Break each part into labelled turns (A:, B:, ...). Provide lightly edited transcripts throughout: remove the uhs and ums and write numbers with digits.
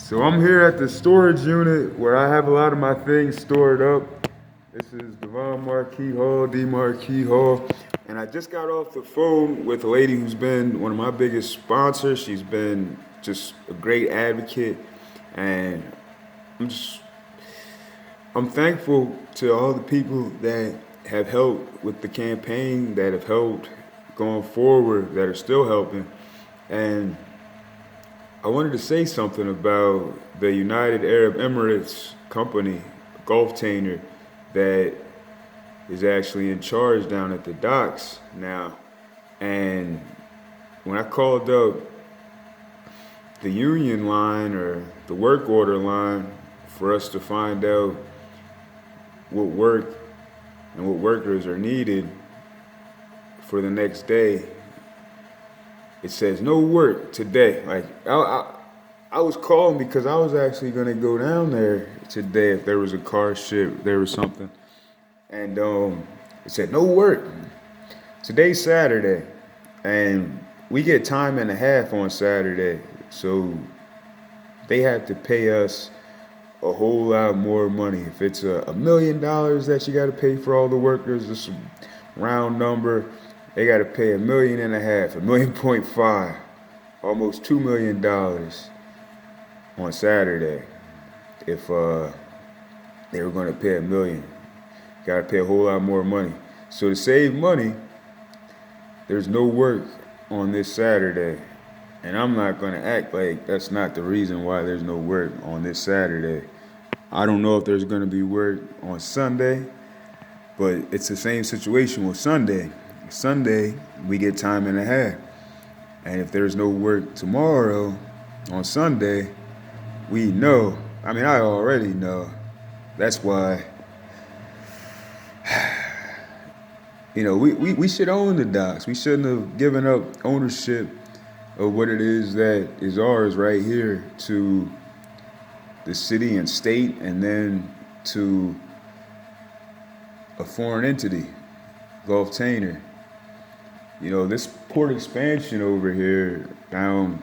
A: So I'm here at the storage unit where I have a lot of my things stored up. This is Devon Marquis Hall, D. Marquis Hall. And I just got off the phone with a lady who's been one of my biggest sponsors. She's been just a great advocate. And I'm just, I'm thankful to all the people that have helped with the campaign, that have helped going forward, that are still helping. And I wanted to say something about the United Arab Emirates company, Gulftainer, that is actually in charge down at the docks now. And when I called up the union line or the work order line for us to find out what work and what workers are needed for the next day, it says no work today. I was calling because I was actually gonna go down there today if there was a car ship, there was something, and it said no work. Today's Saturday, and we get time and a half on Saturday, so they have to pay us a whole lot more money. If it's $1 million that you got to pay for all the workers, just a round number, they got to pay 1.5 million, 1.5 million, almost $2 million on Saturday. If they were going to pay 1 million, got to pay a whole lot more money. So to save money, there's no work on this Saturday. And I'm not going to act like that's not the reason why there's no work on this Saturday. I don't know if there's going to be work on Sunday, but it's the same situation with Sunday. Sunday, we get time and a half. And if there's no work tomorrow on Sunday, we know. I mean, I already know. That's why, we should own the docks. We shouldn't have given up ownership of what it is that is ours right here to the city and state, and then to a foreign entity, Gulftainer. This port expansion over here down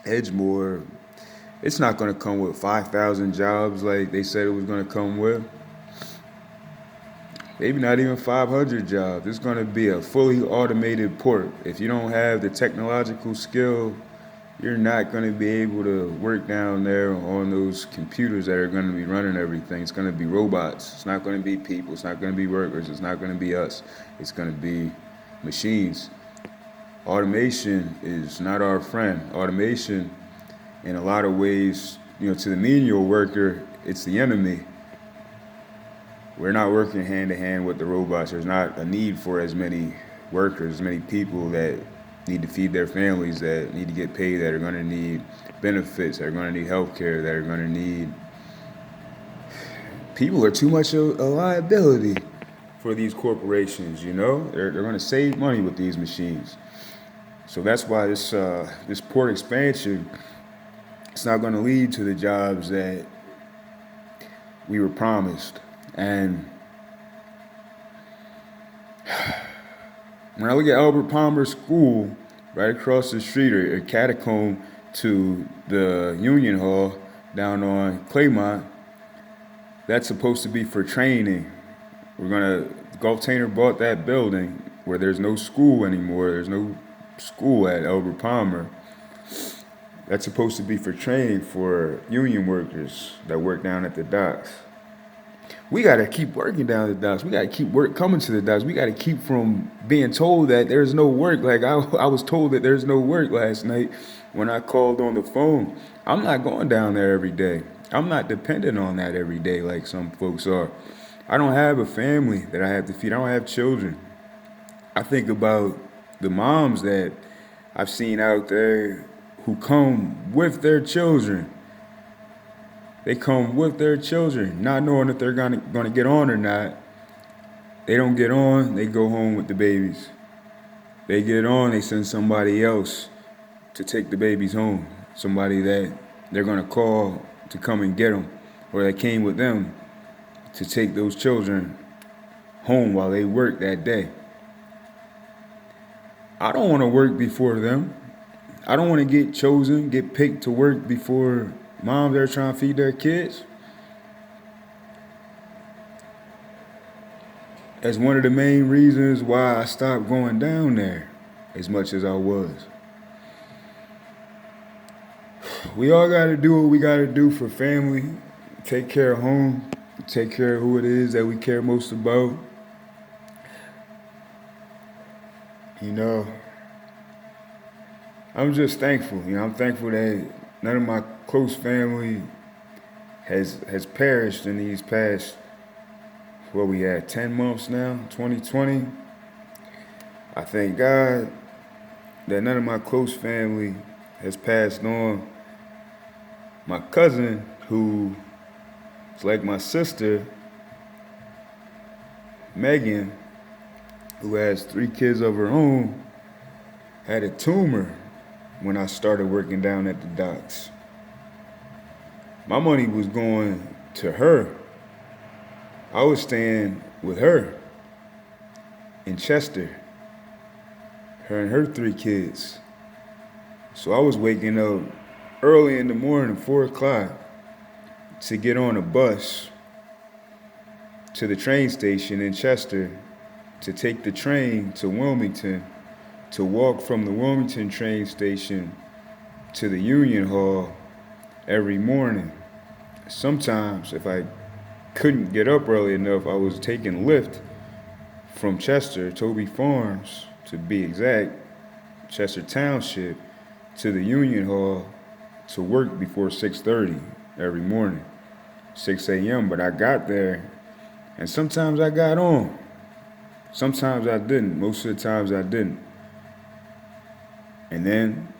A: Edgemoor, it's not going to come with 5,000 jobs like they said it was going to come with. Maybe not even 500 jobs. It's going to be a fully automated port. If you don't have the technological skill, you're not going to be able to work down there on those computers that are going to be running everything. It's going to be robots. It's not going to be people. It's not going to be workers. It's not going to be us. It's going to be machines. Automation is not our friend. Automation, in a lot of ways, to the menial worker, it's the enemy. We're not working hand to hand with the robots. There's not a need for as many workers, as many people that need to feed their families, that need to get paid, that are going to need benefits, that are going to need health care, that are going to need... People are too much a liability for these corporations, They're going to save money with these machines. So that's why this port expansion, it's not going to lead to the jobs that we were promised. And when I look at Albert Palmer School, right across the street, or catacomb to the Union Hall down on Claymont, that's supposed to be for training. Gulftainer bought that building where there's no school anymore. There's no school at Albert Palmer. That's supposed to be for training for union workers that work down at the docks. We got to keep working down the docks. We got to keep work coming to the docks. We got to keep from being told that there's no work. Like I was told that there's no work last night when I called on the phone. I'm not going down there every day. I'm not dependent on that every day like some folks are. I don't have a family that I have to feed. I don't have children. I think about the moms that I've seen out there who come with their children. They come with their children, not knowing if they're gonna get on or not. They don't get on, they go home with the babies. They get on, they send somebody else to take the babies home. Somebody that they're gonna call to come and get them, or that came with them to take those children home while they work that day. I don't want to work before them. I don't want to get chosen, get picked to work before moms that are trying to feed their kids. That's one of the main reasons why I stopped going down there as much as I was. We all got to do what we got to do for family, take care of home, take care of who it is that we care most about. You know, I'm just thankful. I'm thankful that none of my close family has perished in these past, what we had, 10 months now, 2020. I thank God that none of my close family has passed on. My cousin, who is like my sister, Megan, who has 3 kids of her own, had a tumor when I started working down at the docks. My money was going to her. I was staying with her in Chester, her and her 3 kids. So I was waking up early in the morning, 4 o'clock, to get on a bus to the train station in Chester, to take the train to Wilmington, to walk from the Wilmington train station to the Union Hall every morning. Sometimes, if I couldn't get up early enough, I was taking Lyft from Chester, Toby Farms to be exact, Chester Township, to the Union Hall to work before 6:30 every morning, 6 a.m. But I got there, and sometimes I got on. Sometimes I didn't. Most of the times I didn't. And then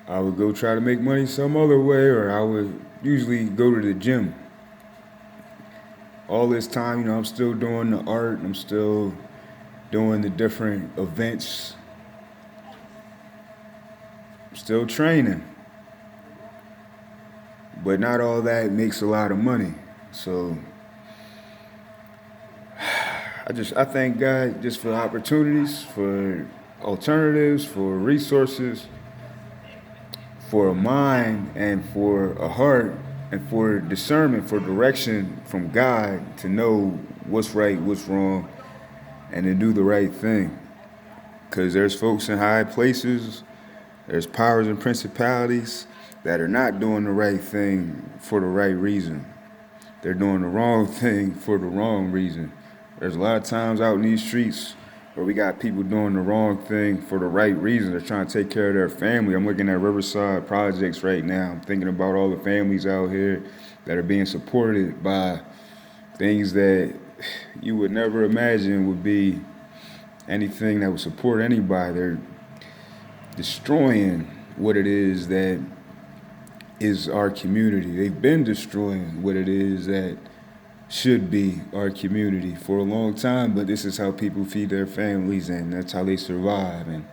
A: I would go try to make money some other way, or I would usually go to the gym. All this time, I'm still doing the art, I'm still doing the different events, I'm still training. But not all that makes a lot of money. So I thank God just for opportunities, for alternatives, for resources, for a mind and for a heart and for discernment, for direction from God to know what's right, what's wrong, and to do the right thing. Because there's folks in high places, there's powers and principalities that are not doing the right thing for the right reason. They're doing the wrong thing for the wrong reason. There's a lot of times out in these streets where we got people doing the wrong thing for the right reason. They're trying to take care of their family. I'm looking at Riverside projects right now. I'm thinking about all the families out here that are being supported by things that you would never imagine would be anything that would support anybody. They're destroying what it is that is our community. They've been destroying what it is that should be our community for a long time, but this is how people feed their families, and that's how they survive. And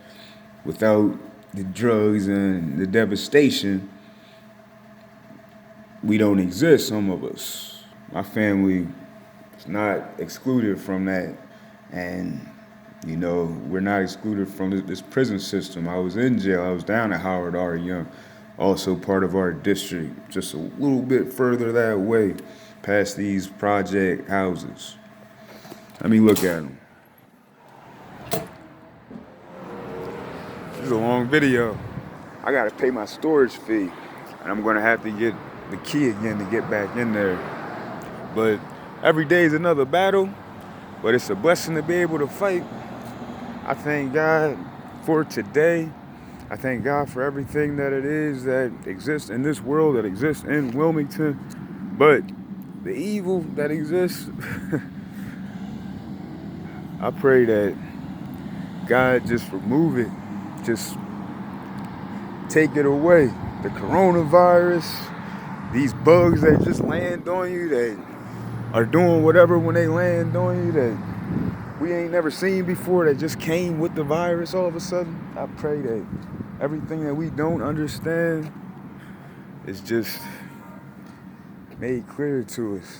A: without the drugs and the devastation, we don't exist, some of us. My family is not excluded from that, and we're not excluded from this prison system. I was in jail. I was down at Howard R. Young, also part of our district, just a little bit further that way, past these project houses. Let me look at them. This is a long video. I gotta pay my storage fee, and I'm gonna have to get the key again to get back in there. But every day is another battle, but it's a blessing to be able to fight. I thank God for today. I thank God for everything that it is that exists in this world, that exists in Wilmington. But the evil that exists, I pray that God just remove it, just take it away. The coronavirus, these bugs that just land on you, that are doing whatever when they land on you, that we ain't never seen before, that just came with the virus all of a sudden. I pray that everything that we don't understand is just made clear to us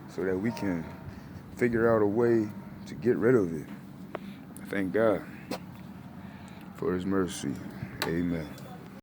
A: so that we can figure out a way to get rid of it. I thank God for his mercy. Amen.